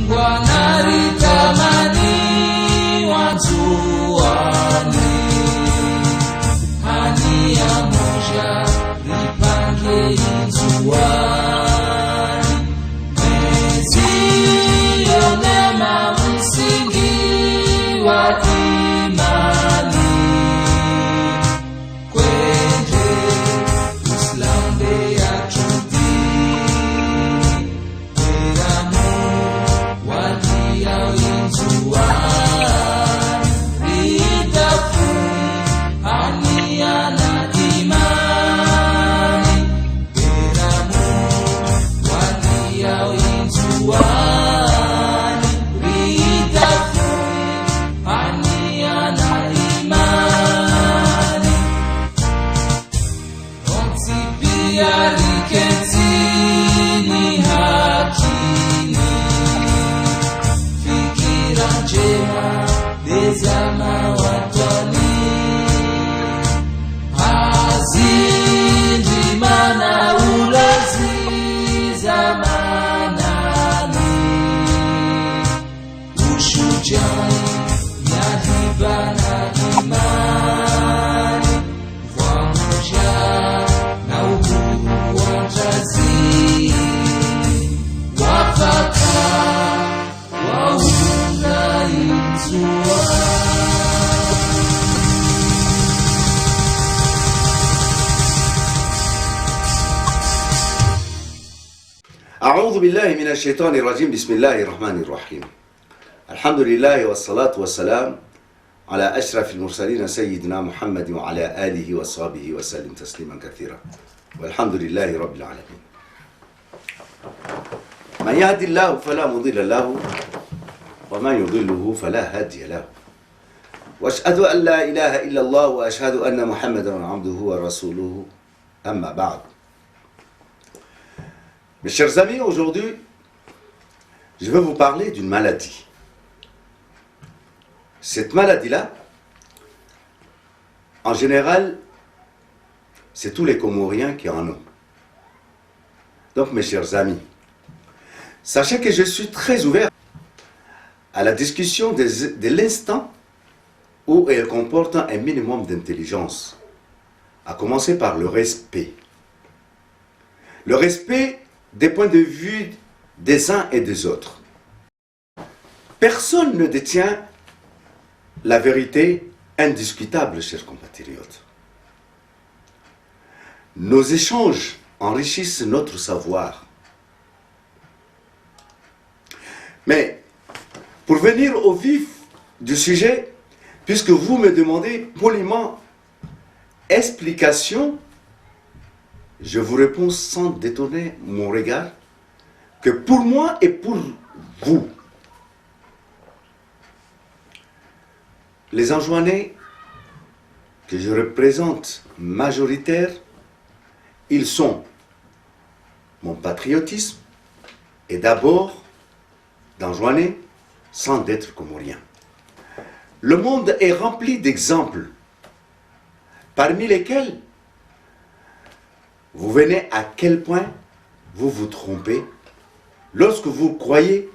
wanalitamani wajuane, hania moja lipange injuani, mezione msingi wa imani, kwenye Uislamu ya chuti eramu walia injuani, litafui hania na imani, eramu walia injuani, litafui hania na imani, ontipia liketini hakini, fikira njema bezama watani, hazindimana ulozi zamanani, ushujai yahibana imani, wamoja na uhuru wa jazi, wafaka waunga inzua. أعوذ بالله من الشيطان الرجيم. بسم الله الرحمن الرحيم. الحمد لله والصلاة والسلام على أشرف المرسلين سيدنا محمد وعلى آله وصحبه وسلم تسليما كثيرا، والحمد لله رب العالمين. من يهد الله فلا مضل له ومن يضله فلا هادي له، وأشهد أن لا إله إلا الله وأشهد أن محمدا عبده ورسوله، أما بعد. Mes chers amis, aujourd'hui, je vais vous parler d'une maladie. Cette maladie-là, en général, c'est tous les Comoriens qui en ont. Donc, mes chers amis, sachez que je suis très ouvert à la discussion de l'instant où elle comporte un minimum d'intelligence, à commencer par le respect. Le respect des points de vue des uns et des autres. Personne ne détient la vérité indiscutable, chers compatriotes. Nos échanges enrichissent notre savoir. Mais, pour venir au vif du sujet, puisque vous me demandez poliment explication, je vous réponds sans détourner mon regard que pour moi et pour vous, les Anjouanais que je représente majoritaire, ils sont mon patriotisme et d'abord d'Anjouanais sans d'être comoriens. Le monde est rempli d'exemples, parmi lesquels vous venez à quel point vous vous trompez lorsque vous croyez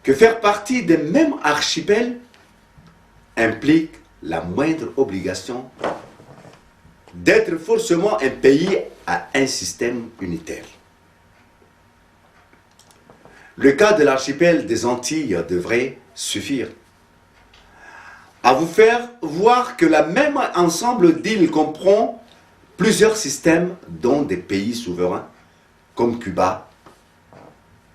que faire partie des mêmes archipels implique la moindre obligation d'être forcément un pays à un système unitaire. Le cas de l'archipel des Antilles devrait suffire à vous faire voir que le même ensemble d'îles comprend plusieurs systèmes, dont des pays souverains comme Cuba,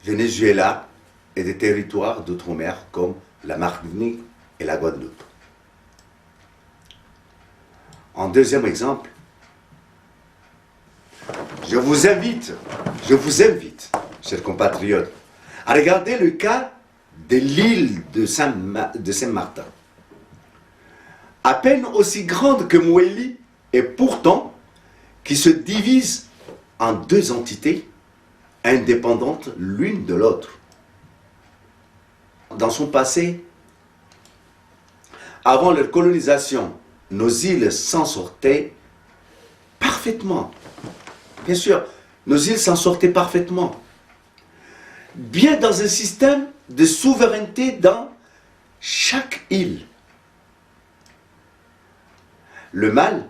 Venezuela et des territoires d'outre-mer comme la Martinique et la Guadeloupe. En deuxième exemple, je vous invite, chers compatriotes, à regarder le cas de l'île de Saint-Martin. À peine aussi grande que Mouéli, et pourtant qui se divise en deux entités indépendantes l'une de l'autre. Dans son passé, avant leur colonisation, nos îles s'en sortaient parfaitement. Bien sûr, nos îles s'en sortaient parfaitement. bien dans un système de souveraineté dans chaque île. Le mal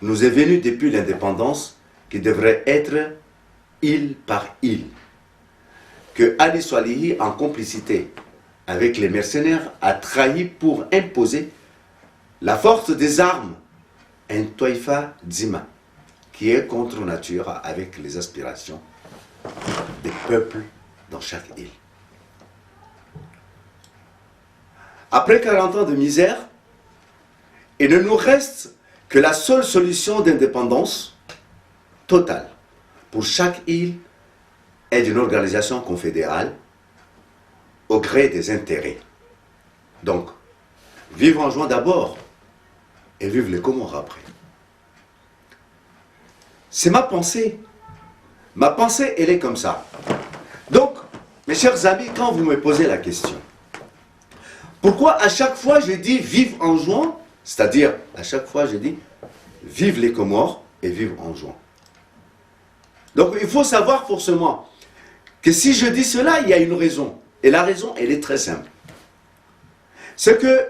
nous est venu depuis l'indépendance qui devrait être île par île. Que Ali Swalihi, en complicité avec les mercenaires, a trahi pour imposer la force des armes à un Toifa Dzima, qui est contre nature avec les aspirations des peuples dans chaque île. Après 40 ans de misère, il ne nous reste que la seule solution d'indépendance totale pour chaque île est d'une organisation confédérale au gré des intérêts. Donc, vivre en juin d'abord et vivre les Comores après. C'est ma pensée. Ma pensée, elle est comme ça. Donc, mes chers amis, quand vous me posez la question, pourquoi à chaque fois je dis vivre en juin, c'est-à-dire à chaque fois je dis vive les Comores et vivre en juin. Donc il faut savoir forcément que si je dis cela, il y a une raison. Et la raison, elle est très simple. C'est que,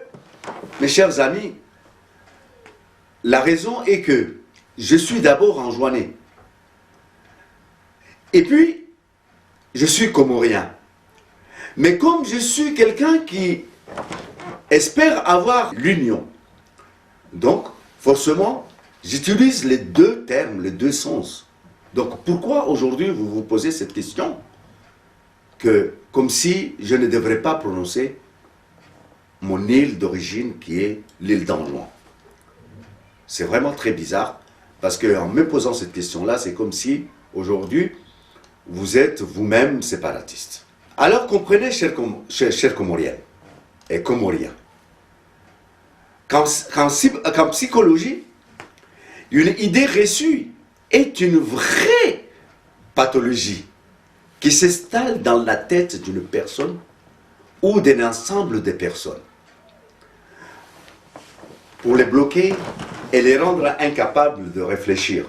mes chers amis, la raison est que je suis d'abord enjoinné. Et puis, je suis comorien. Mais comme je suis quelqu'un qui espère avoir l'union, donc, forcément, j'utilise les deux termes, les deux sens. Donc, pourquoi aujourd'hui vous vous posez cette question que, comme si je ne devrais pas prononcer mon île d'origine qui est l'île d'Anjouan. C'est vraiment très bizarre parce qu'en me posant cette question-là, c'est comme si aujourd'hui vous êtes vous-même séparatiste. Alors comprenez, chers Comoriennes et Comoriens, qu'en psychologie, une idée reçue est une vraie pathologie qui s'installe dans la tête d'une personne ou d'un ensemble de personnes pour les bloquer et les rendre incapables de réfléchir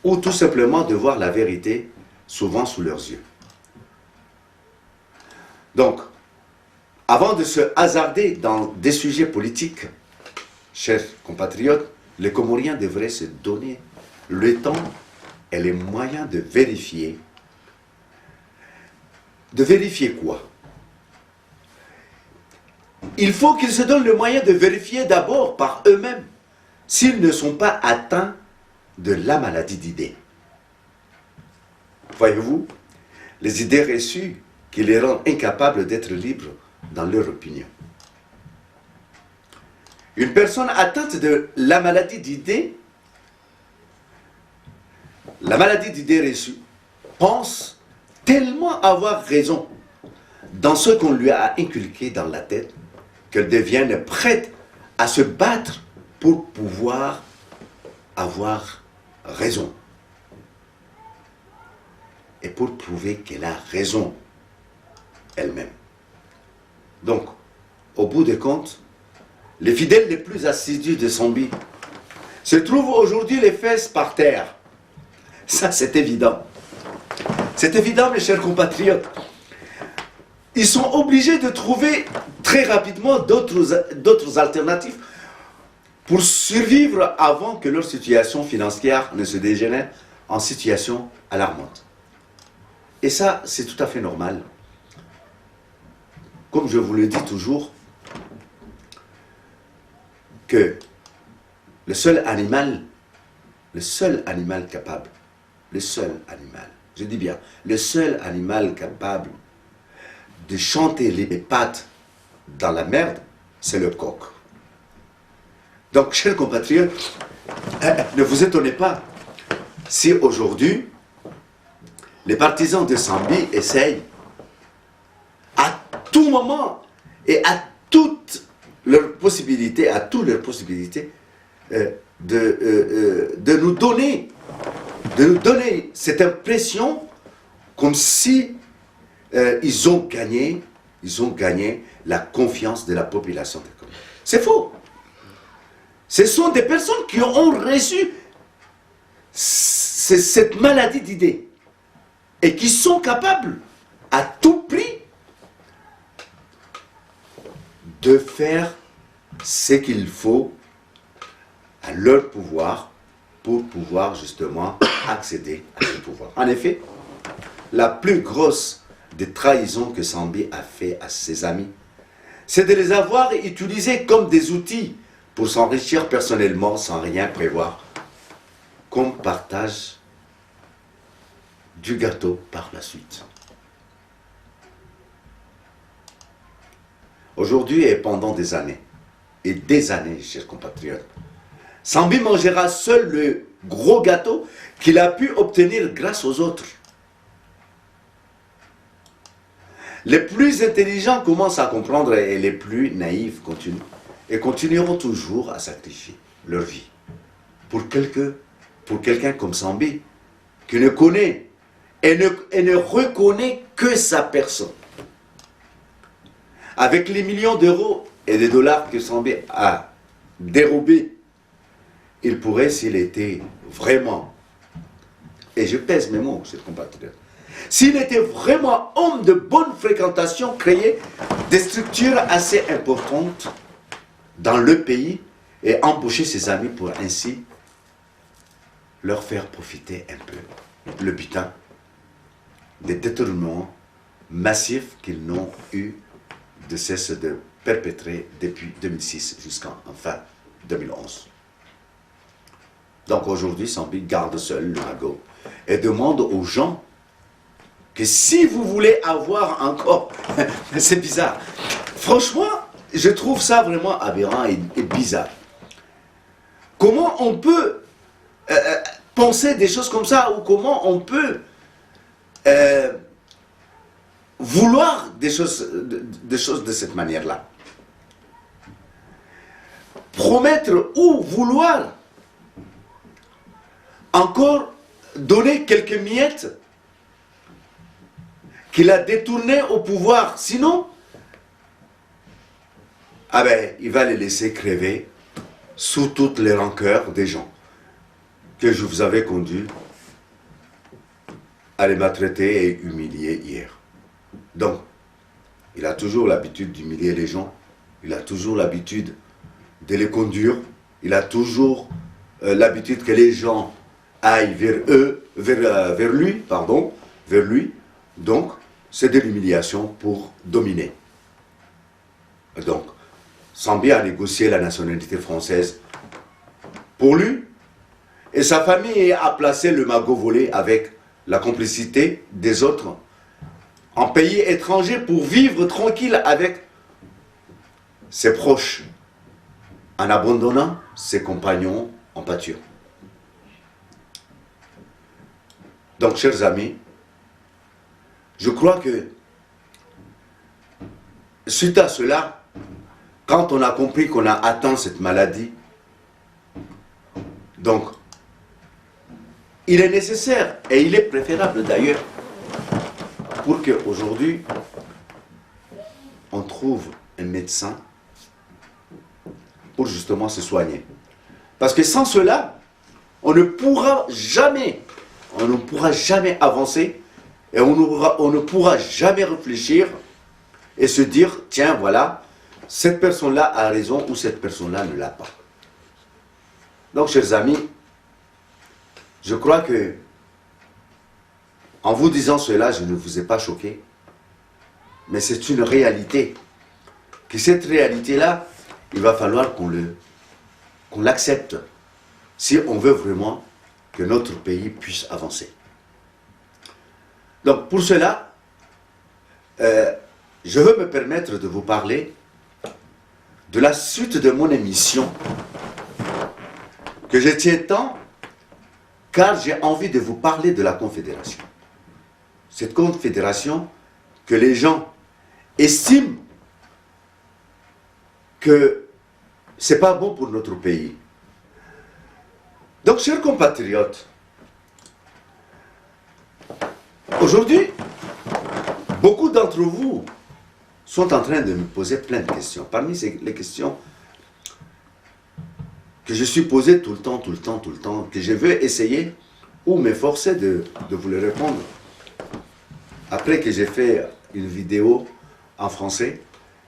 ou tout simplement de voir la vérité souvent sous leurs yeux. Donc, avant de se hasarder dans des sujets politiques, chers compatriotes, les Comoriens devraient se donner le temps et les moyens de vérifier. De vérifier quoi? Il faut qu'ils se donnent le moyen de vérifier d'abord par eux-mêmes s'ils ne sont pas atteints de la maladie d'idées. Voyez-vous, les idées reçues qui les rendent incapables d'être libres dans leur opinion. Une personne atteinte de la maladie d'idées reçue, pense tellement avoir raison dans ce qu'on lui a inculqué dans la tête qu'elle devienne prête à se battre pour pouvoir avoir raison. Et pour prouver qu'elle a raison elle-même. Donc, au bout des comptes, les fidèles les plus assidus de Sombi se trouvent aujourd'hui les fesses par terre. Ça, c'est évident. C'est évident, mes chers compatriotes. Ils sont obligés de trouver très rapidement d'autres alternatives pour survivre avant que leur situation financière ne se dégénère en situation alarmante. Et ça, c'est tout à fait normal. Comme je vous le dis toujours, que le seul animal capable, je dis bien, le seul animal capable de chanter les pattes dans la merde, c'est le coq. Donc, chers compatriotes, ne vous étonnez pas si aujourd'hui, les partisans de Sambi essayent à tout moment et à toutes leurs possibilités, de nous donner cette impression comme si ils ont gagné la confiance de la population. C'est faux. Ce sont des personnes qui ont reçu cette maladie d'idées et qui sont capables à tout prix de faire ce qu'il faut à leur pouvoir pour pouvoir justement accéder à ce pouvoir. En effet, la plus grosse des trahisons que Sambi a fait à ses amis, c'est de les avoir utilisés comme des outils pour s'enrichir personnellement sans rien prévoir, comme partage du gâteau par la suite. Aujourd'hui et pendant des années, chers compatriotes, Sambi mangera seul le gros gâteau qu'il a pu obtenir grâce aux autres. Les plus intelligents commencent à comprendre et les plus naïfs continueront toujours à sacrifier leur vie pour quelqu'un comme Sambi qui ne connaît et ne reconnaît que sa personne. Avec les millions d'euros et de dollars que Sambi a dérobés, il pourrait, s'il était vraiment, et je pèse mes mots, chers compatriotes, s'il était vraiment homme de bonne fréquentation, créer des structures assez importantes dans le pays et embaucher ses amis pour ainsi leur faire profiter un peu le butin des détournements massifs qu'ils n'ont eu de cesse de perpétrer depuis 2006 jusqu'en fin 2011. Donc aujourd'hui, Sambi garde seul le magot et demande aux gens que si vous voulez avoir encore, c'est bizarre, franchement, je trouve ça vraiment aberrant et bizarre. Comment on peut penser des choses comme ça, ou comment on peut vouloir des choses de cette manière-là? Promettre ou vouloir encore donner quelques miettes qu'il a détournées au pouvoir. Sinon, ah ben, il va les laisser crever sous toutes les rancœurs des gens que je vous avais conduit à les maltraiter et humilier hier. Donc, il a toujours l'habitude d'humilier les gens, il a toujours l'habitude de les conduire, il a toujours l'habitude que les gens aillent vers lui. Donc, c'est de l'humiliation pour dominer. Donc, Sambi a négocié la nationalité française pour lui, et sa famille a placé le magot volé avec la complicité des autres en pays étranger pour vivre tranquille avec ses proches, en abandonnant ses compagnons en pâture. Donc, chers amis, je crois que suite à cela, quand on a compris qu'on a atteint cette maladie, donc, il est nécessaire et il est préférable d'ailleurs pour qu'aujourd'hui, on trouve un médecin pour justement se soigner. Parce que sans cela, on ne pourra jamais avancer et on ne pourra jamais réfléchir et se dire, tiens, voilà, cette personne-là a raison ou cette personne-là ne l'a pas. Donc, chers amis, je crois que, en vous disant cela, je ne vous ai pas choqué, mais c'est une réalité. Que cette réalité-là, il va falloir qu'on l'accepte, si on veut vraiment que notre pays puisse avancer. Donc, pour cela, je veux me permettre de vous parler de la suite de mon émission, que je tiens tant, car j'ai envie de vous parler de la Confédération. Cette Confédération que les gens estiment que ce n'est pas bon pour notre pays. Donc, chers compatriotes, aujourd'hui, beaucoup d'entre vous sont en train de me poser plein de questions. Parmi les questions que je suis posé tout le temps, que je veux essayer ou m'efforcer de vous les répondre après que j'ai fait une vidéo en français,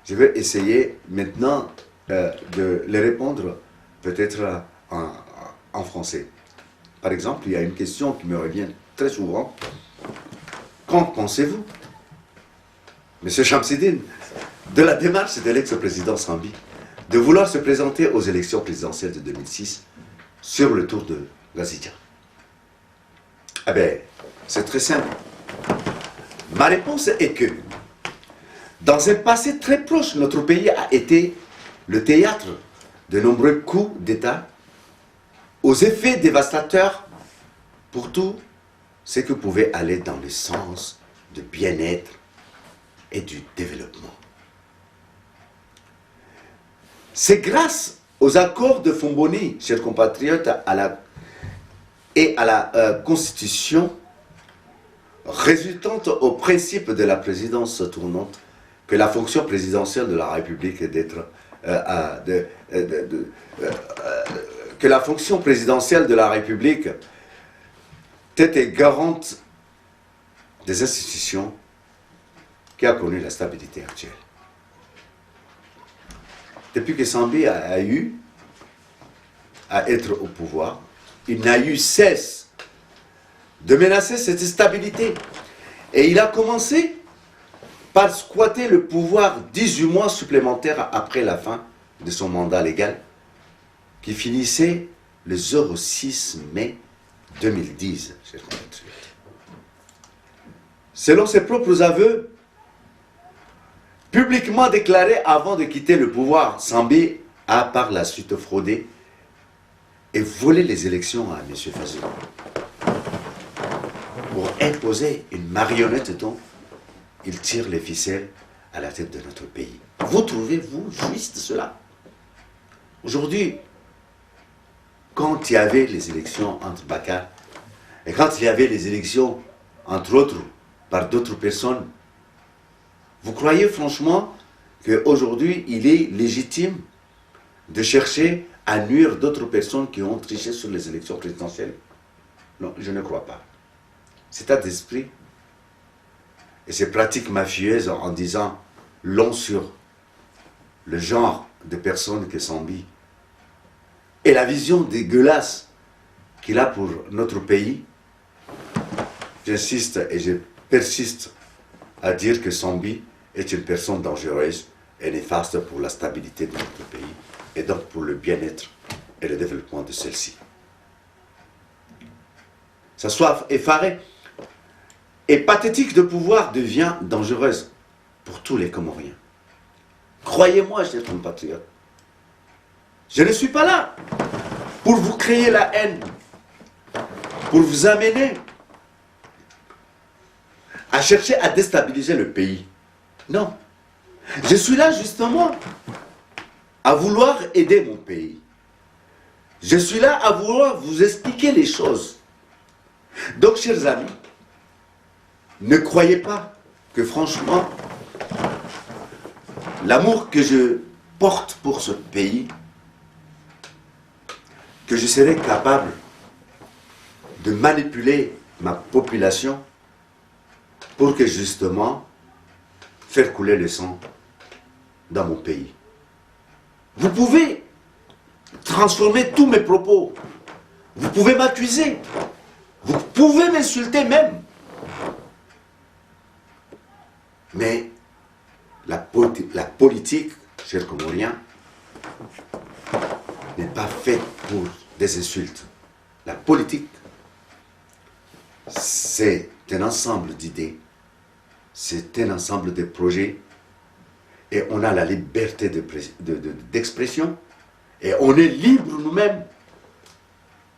je vais essayer maintenant de les répondre peut-être en français. Par exemple, il y a une question qui me revient très souvent. Qu'en pensez-vous, M. Chamsidine, de la démarche de l'ex-président Sambi de vouloir se présenter aux élections présidentielles de 2006 sur le tour de Ngazidja? Eh bien, c'est très simple. Ma réponse est que, dans un passé très proche, notre pays a été le théâtre de nombreux coups d'État aux effets dévastateurs pour tout ce que pouvait aller dans le sens du bien-être et du développement. C'est grâce aux accords de Fomboni, chers compatriotes, et à la Constitution résultante au principe de la présidence tournante que la fonction présidentielle de la République est d'être que la fonction présidentielle de la République était garante des institutions qui a connu la stabilité actuelle. Depuis que Sambi a eu à être au pouvoir, il n'a eu cesse de menacer cette stabilité. Et il a commencé par squatter le pouvoir 18 mois supplémentaires après la fin de son mandat légal, qui finissait le 06 mai 2010, chers compatriotes. Selon ses propres aveux, publiquement déclarés avant de quitter le pouvoir, Sambi a par la suite fraudé et volé les élections à M. Fazou pour imposer une marionnette dont il tire les ficelles à la tête de notre pays. Vous trouvez-vous juste cela? Aujourd'hui, quand il y avait les élections entre Bakar et quand il y avait les élections, entre autres, par d'autres personnes, vous croyez franchement qu'aujourd'hui, il est légitime de chercher à nuire d'autres personnes qui ont triché sur les élections présidentielles? Non, je ne crois pas. Cet état d'esprit et ces pratiques mafieuses en disant long sur le genre de personnes que Sambi et la vision dégueulasse qu'il a pour notre pays, j'insiste et je persiste à dire que Sambi est une personne dangereuse et néfaste pour la stabilité de notre pays et donc pour le bien-être et le développement de celle-ci. Sa soif effarée et pathétique de pouvoir devient dangereuse pour tous les Comoriens. Croyez-moi, chers compatriotes, je ne suis pas là pour vous créer la haine, pour vous amener à chercher à déstabiliser le pays. Non. Je suis là justement à vouloir aider mon pays. Je suis là à vouloir vous expliquer les choses. Donc, chers amis, ne croyez pas que franchement, l'amour que je porte pour ce pays, que je serai capable de manipuler ma population pour que justement faire couler le sang dans mon pays. Vous pouvez transformer tous mes propos. Vous pouvez m'accuser. Vous pouvez m'insulter même. Mais la politique, chers Comoriens, n'est pas faite pour des insultes. La politique, c'est un ensemble d'idées, c'est un ensemble de projets, et on a la liberté d'expression, et on est libre nous-mêmes.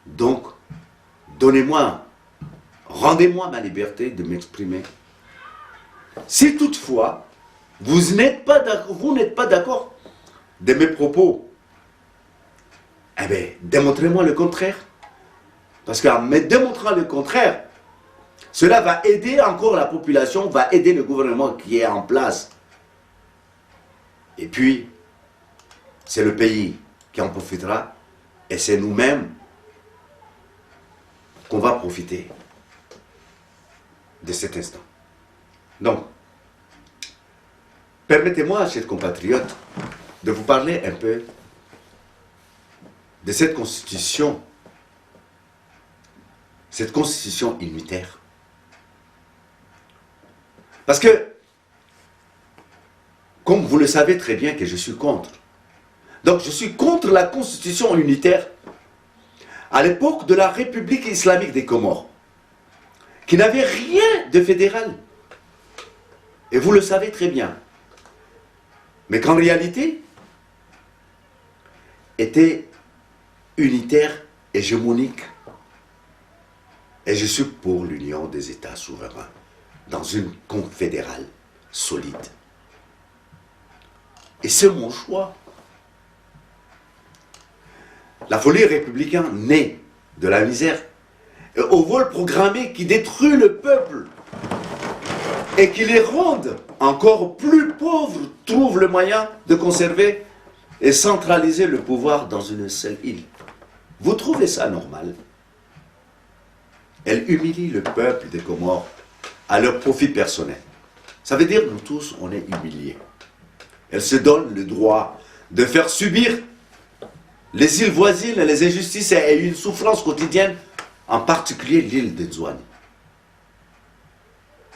Donc, donnez-moi, rendez-moi ma liberté de m'exprimer. Si toutefois, vous n'êtes pas d'accord de mes propos, eh bien, démontrez-moi le contraire. Parce qu'en me démontrant le contraire, cela va aider encore la population, va aider le gouvernement qui est en place. Et puis, c'est le pays qui en profitera, et c'est nous-mêmes qu'on va profiter de cet instant. Donc, permettez-moi, chers compatriotes, de vous parler un peu de cette constitution unitaire. Parce que, comme vous le savez très bien que je suis contre. Donc je suis contre la constitution unitaire à l'époque de la République islamique des Comores, qui n'avait rien de fédéral. Et vous le savez très bien. Mais qu'en réalité, était unitaire, hégémonique. Et je suis pour l'union des États souverains dans une confédérale solide. Et c'est mon choix. La folie républicaine naît de la misère et au vol programmé qui détruit le peuple et qui les rend encore plus pauvres, trouve le moyen de conserver et centraliser le pouvoir dans une seule île. Vous trouvez ça normal? Elle humilie le peuple des Comores à leur profit personnel. Ça veut dire que nous tous, on est humiliés. Elle se donne le droit de faire subir les îles voisines, les injustices et une souffrance quotidienne, en particulier l'île de Nzouani.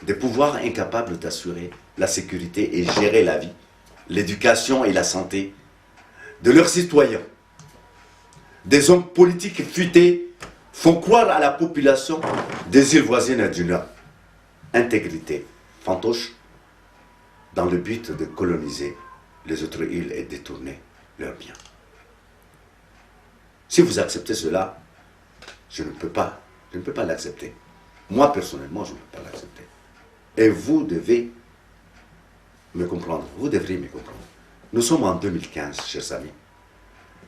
Des pouvoirs incapables d'assurer la sécurité et gérer la vie, l'éducation et la santé de leurs citoyens. Des hommes politiques futés font croire à la population des îles voisines du Nord intégrité, fantoche, dans le but de coloniser les autres îles et détourner leurs biens. Si vous acceptez cela, je ne peux pas l'accepter. Moi, personnellement, je ne peux pas l'accepter. Et vous devez me comprendre, vous devriez me comprendre. Nous sommes en 2015, chers amis.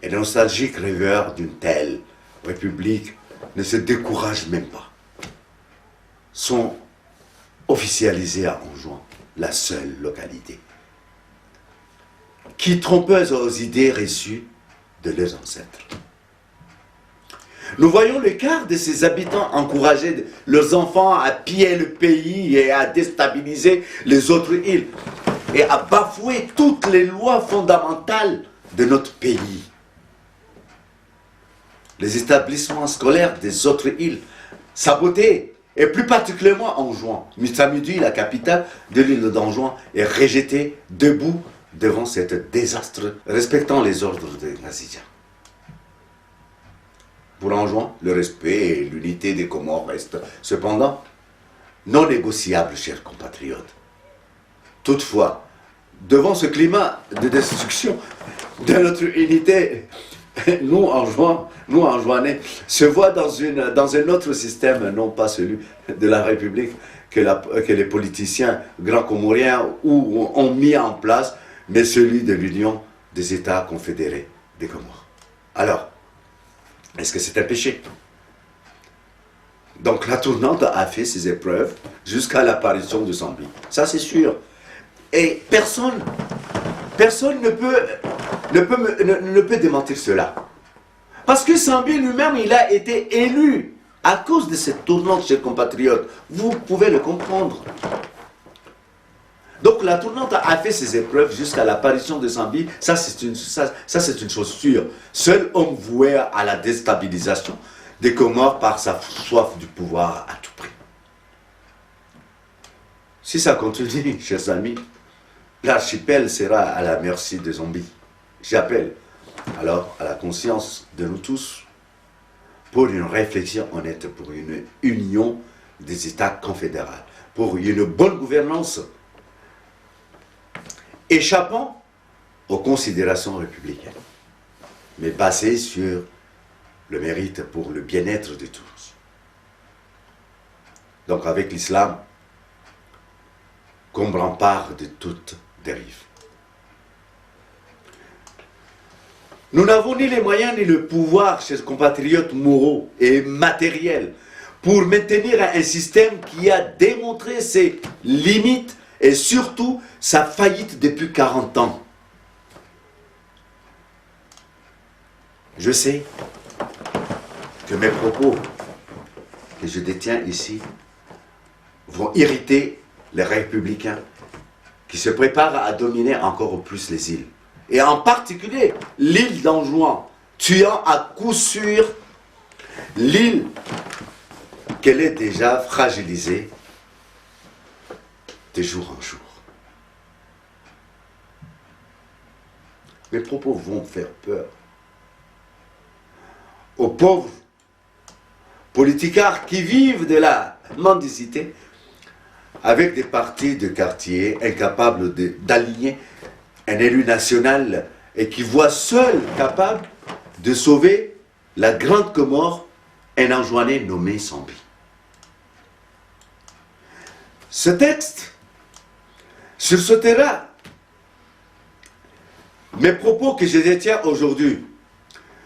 Et les nostalgiques rêveurs d'une telle république ne se découragent même pas. Sont officialisés à Anjouan, la seule localité qui trompeuse aux idées reçues de leurs ancêtres. Nous voyons le quart de ces habitants encourager leurs enfants à piller le pays et à déstabiliser les autres îles et à bafouer toutes les lois fondamentales de notre pays. Les établissements scolaires des autres îles sabotés, et plus particulièrement Anjouan. Mitsamudi, la capitale de l'île d'Anjouan, est rejetée debout devant cet désastre, respectant les ordres de Nazidja. Pour Anjouan, le respect et l'unité des Comores restent cependant non négociables, chers compatriotes. Toutefois, devant ce climat de destruction de notre unité, nous, Anjouanais, se voient dans un autre système, non pas celui de la République que les politiciens grands comoriens ont mis en place, mais celui de l'Union des États confédérés des Comores. Alors, est-ce que c'est un péché? Donc la tournante a fait ses épreuves jusqu'à l'apparition de Sambi. Ça c'est sûr. Et personne ne peut démentir cela. Parce que Sambi lui-même, il a été élu à cause de cette tournante, chers compatriotes. Vous pouvez le comprendre. Donc la tournante a fait ses épreuves jusqu'à l'apparition de Sambi. Ça c'est une chose sûre. Seul homme voué à la déstabilisation des Comores par sa soif du pouvoir à tout prix. Si ça continue, chers amis, l'archipel sera à la merci des zombies. J'appelle alors à la conscience de nous tous pour une réflexion honnête, pour une union des États confédéraux, pour une bonne gouvernance échappant aux considérations républicaines, mais basée sur le mérite pour le bien-être de tous. Donc avec l'islam comme rempart de toute dérive. Nous n'avons ni les moyens ni le pouvoir, chers compatriotes moraux et matériels, pour maintenir un système qui a démontré ses limites et surtout sa faillite depuis 40 ans. Je sais que mes propos que je détiens ici vont irriter les républicains qui se préparent à dominer encore plus les îles. Et en particulier l'île d'Anjouan, tuant à coup sûr l'île qu'elle est déjà fragilisée de jour en jour. Mes propos vont faire peur aux pauvres politicards qui vivent de la mendicité avec des partis de quartier incapables d'aligner un élu national et qui voient seul capable de sauver la Grande Comore un Anjouanais nommé Sambi. Ce texte sursautera mes propos que je détiens aujourd'hui,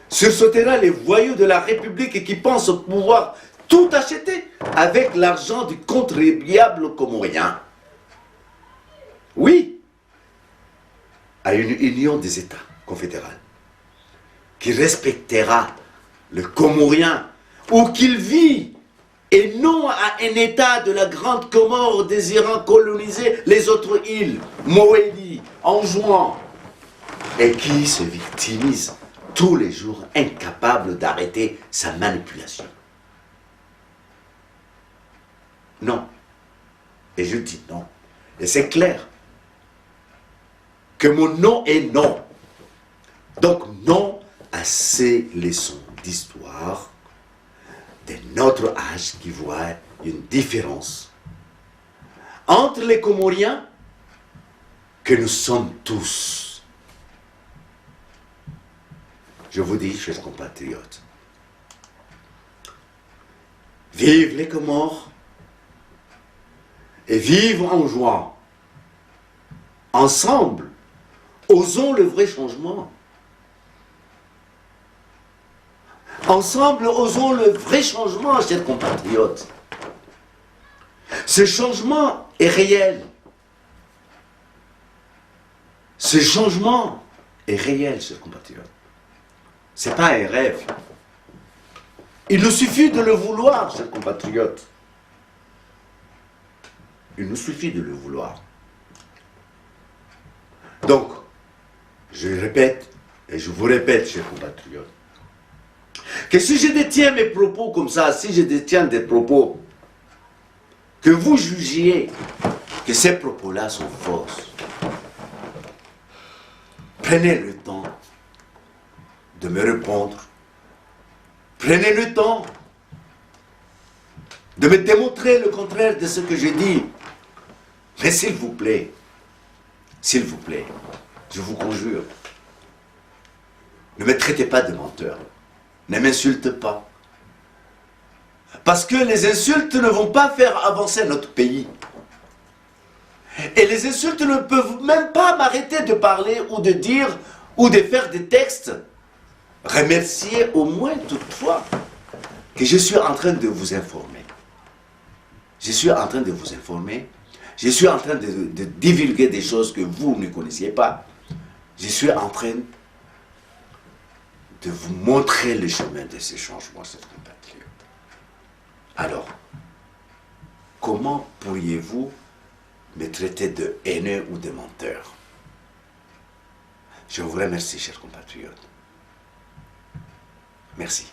sursautera les voyous de la République qui pensent pouvoir tout acheter avec l'argent du contribuable comorien. Oui, à une union des États confédérales qui respectera le Comorien où qu'il vit et non à un État de la Grande Comore désirant coloniser les autres îles, Moélie, Anjouan, et qui se victimise tous les jours, incapable d'arrêter sa manipulation. Non. Et je dis non. Et c'est clair que mon non est non. Donc non à ces leçons d'histoire de notre âge qui voient une différence entre les Comoriens que nous sommes tous. Je vous dis, chers compatriotes, vive les Comores et vive Anjouan. Ensemble, osons le vrai changement. Ensemble, osons le vrai changement, chers compatriotes. Ce changement est réel. Ce changement est réel, chers compatriotes. Ce n'est pas un rêve. Il nous suffit de le vouloir, chers compatriotes. Il nous suffit de le vouloir. Donc, je répète, et je vous répète, chers compatriotes, que si je détiens mes propos comme ça, si je détiens des propos, que vous jugiez que ces propos-là sont fausses, prenez le temps de me répondre. Prenez le temps de me démontrer le contraire de ce que je dis. Mais s'il vous plaît, je vous conjure, ne me traitez pas de menteur. Ne m'insulte pas. Parce que les insultes ne vont pas faire avancer notre pays. Et les insultes ne peuvent même pas m'arrêter de parler ou de dire ou de faire des textes. Remerciez au moins toutefois que je suis en train de vous informer. Je suis en train de vous informer. Je suis en train de divulguer des choses que vous ne connaissiez pas. Je suis en train de vous montrer le chemin de ces changements, chers compatriotes. Alors, comment pourriez-vous me traiter de haineux ou de menteur? Je vous remercie, chers compatriotes. Merci.